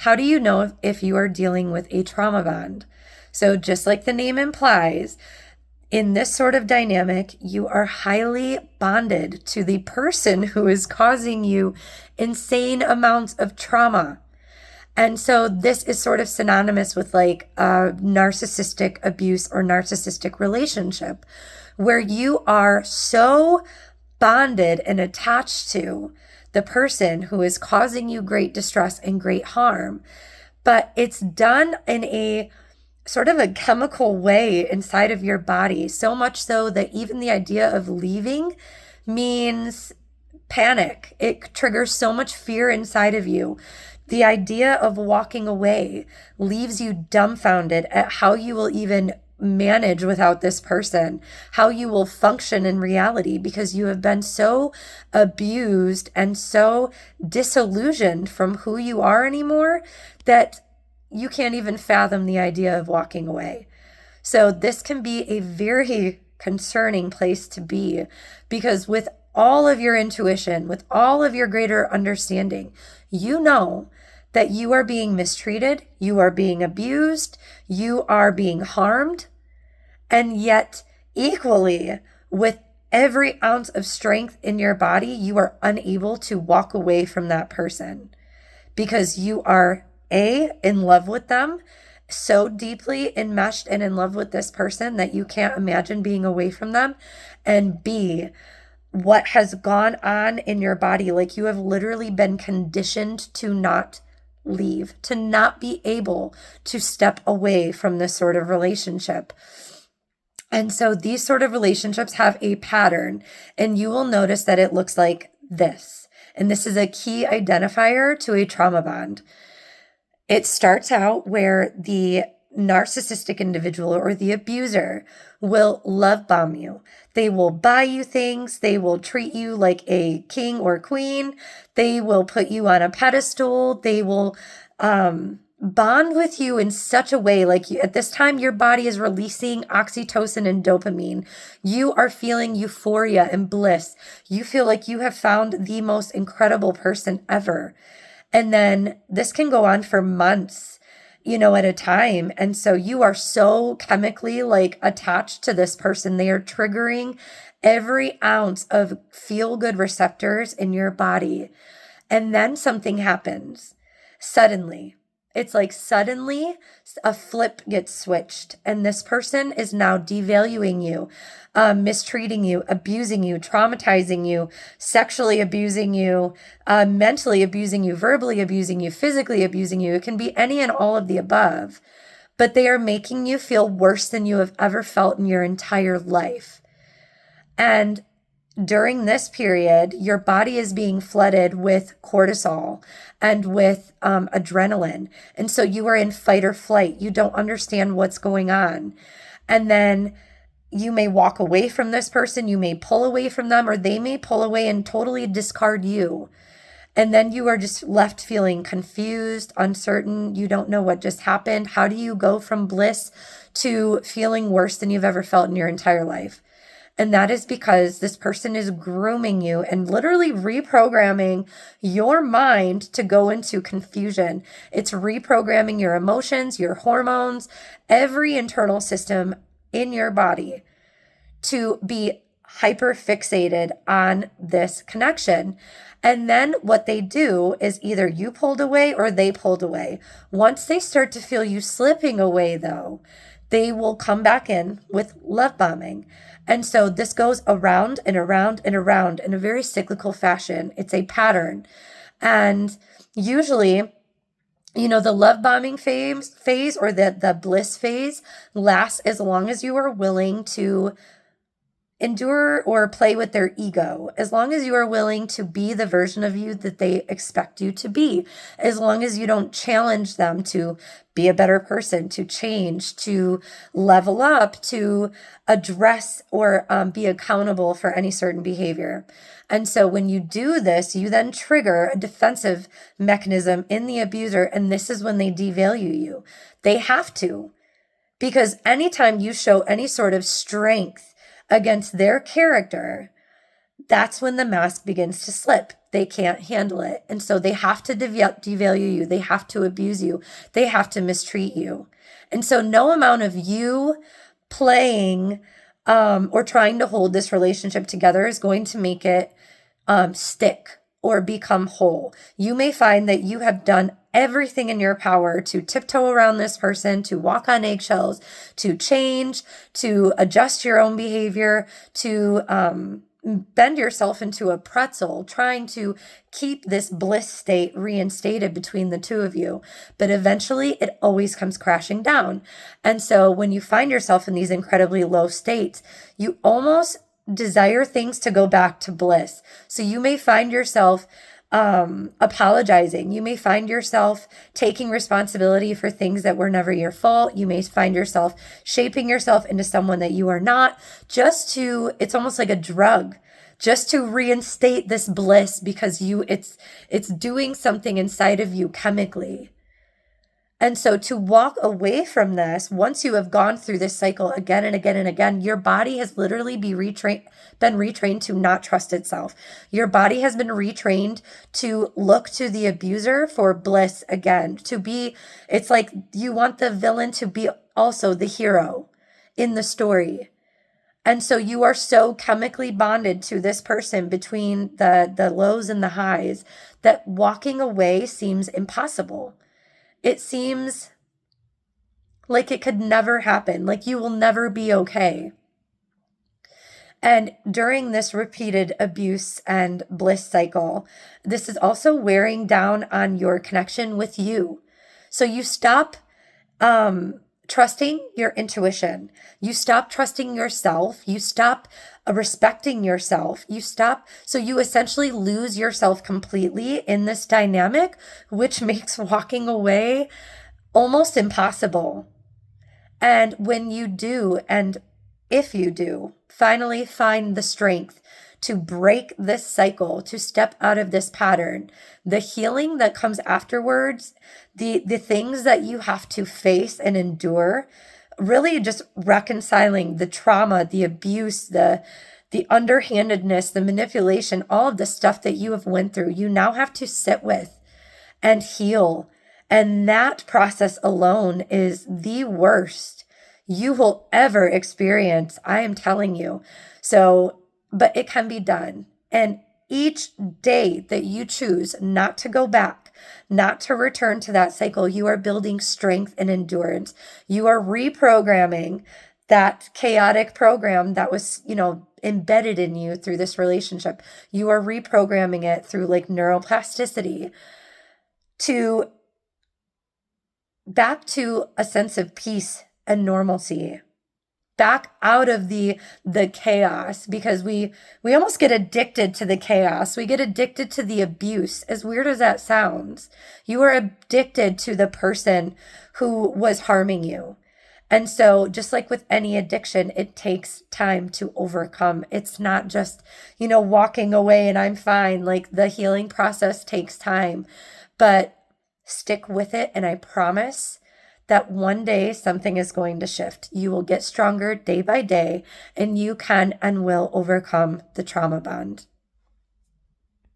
How do you know if you are dealing with a trauma bond? So just like the name implies, in this sort of dynamic, you are highly bonded to the person who is causing you insane amounts of trauma. And so this is sort of synonymous with like a narcissistic abuse or narcissistic relationship, where you are so bonded and attached to the person who is causing you great distress and great harm. But it's done in a sort of a chemical way inside of your body, so much so that even the idea of leaving means panic. It triggers so much fear inside of you. The idea of walking away leaves you dumbfounded at how you will even manage without this person, how you will function in reality, because you have been so abused and so disillusioned from who you are anymore that you can't even fathom the idea of walking away. So this can be a very concerning place to be, because with all of your intuition, with all of your greater understanding, you know that you are being mistreated, you are being abused, you are being harmed, and yet equally, with every ounce of strength in your body, you are unable to walk away from that person because you are in love with them, so deeply enmeshed and in love with this person that you can't imagine being away from them, and B, what has gone on in your body, like you have literally been conditioned to not leave, to not be able to step away from this sort of relationship. And so these sort of relationships have a pattern, and you will notice that it looks like this. And this is a key identifier to a trauma bond. It starts out where the narcissistic individual or the abuser will love bomb you. They will buy you things. They will treat you like a king or queen. They will put you on a pedestal. They will bond with you in such a way, like at this time, your body is releasing oxytocin and dopamine. You are feeling euphoria and bliss. You feel like you have found the most incredible person ever. And then this can go on for months, at a time. And so you are so chemically like attached to this person. They are triggering every ounce of feel-good receptors in your body. And then something happens suddenly. It's like suddenly a flip gets switched, and this person is now devaluing you, mistreating you, abusing you, traumatizing you, sexually abusing you, mentally abusing you, verbally abusing you, physically abusing you. It can be any and all of the above, but they are making you feel worse than you have ever felt in your entire life. And during this period, your body is being flooded with cortisol and with adrenaline. And so you are in fight or flight. You don't understand what's going on. And then you may walk away from this person. You may pull away from them, or they may pull away and totally discard you. And then you are just left feeling confused, uncertain. You don't know what just happened. How do you go from bliss to feeling worse than you've ever felt in your entire life? And that is because this person is grooming you and literally reprogramming your mind to go into confusion. It's reprogramming your emotions, your hormones, every internal system in your body to be hyper fixated on this connection. And then what they do is either you pulled away or they pulled away. Once they start to feel you slipping away, though, they will come back in with love bombing. And so this goes around and around and around in a very cyclical fashion. It's a pattern. And usually, the love bombing phase or the bliss phase lasts as long as you are willing to endure or play with their ego, as long as you are willing to be the version of you that they expect you to be, as long as you don't challenge them to be a better person, to change, to level up, to address or be accountable for any certain behavior. And so when you do this, you then trigger a defensive mechanism in the abuser, and this is when they devalue you. They have to, because anytime you show any sort of strength against their character, that's when the mask begins to slip. they can't handle it. And so they have to devalue you. They have to abuse you. They have to mistreat you. And so no amount of you playing or trying to hold this relationship together is going to make it stick or become whole. You may find that you have done everything in your power to tiptoe around this person, to walk on eggshells, to change, to adjust your own behavior, to bend yourself into a pretzel, trying to keep this bliss state reinstated between the two of you. But eventually it always comes crashing down. And so when you find yourself in these incredibly low states, you almost desire things to go back to bliss. So you may find yourself apologizing. You may find yourself taking responsibility for things that were never your fault. You may find yourself shaping yourself into someone that you are not, it's almost like a drug, just to reinstate this bliss, because it's doing something inside of you chemically. And so to walk away from this, once you have gone through this cycle again and again and again, your body has literally been retrained to not trust itself. Your body has been retrained to look to the abuser for bliss again, it's like you want the villain to be also the hero in the story. And so you are so chemically bonded to this person between the lows and the highs that walking away seems impossible. It seems like it could never happen, like you will never be okay. And during this repeated abuse and bliss cycle, this is also wearing down on your connection with you. So you stop trusting your intuition. You stop trusting yourself. You stop respecting yourself. So you essentially lose yourself completely in this dynamic, which makes walking away almost impossible. And when you do, and if you do, finally find the strength to break this cycle, to step out of this pattern, the healing that comes afterwards, the things that you have to face and endure, really just reconciling the trauma, the abuse, the underhandedness, the manipulation, all of the stuff that you have went through, you now have to sit with and heal. And that process alone is the worst you will ever experience, I am telling you. But it can be done. And each day that you choose not to go back, not to return to that cycle, you are building strength and endurance. You are reprogramming that chaotic program that was, embedded in you through this relationship. You are reprogramming it through like neuroplasticity back to a sense of peace and normalcy, back out of the chaos, because we almost get addicted to the chaos. We get addicted to the abuse, as weird as that sounds. You are addicted to the person who was harming you. And so just like with any addiction, it takes time to overcome. It's not just, walking away and I'm fine. Like the healing process takes time, but stick with it. And I promise that one day something is going to shift. You will get stronger day by day, and you can and will overcome the trauma bond.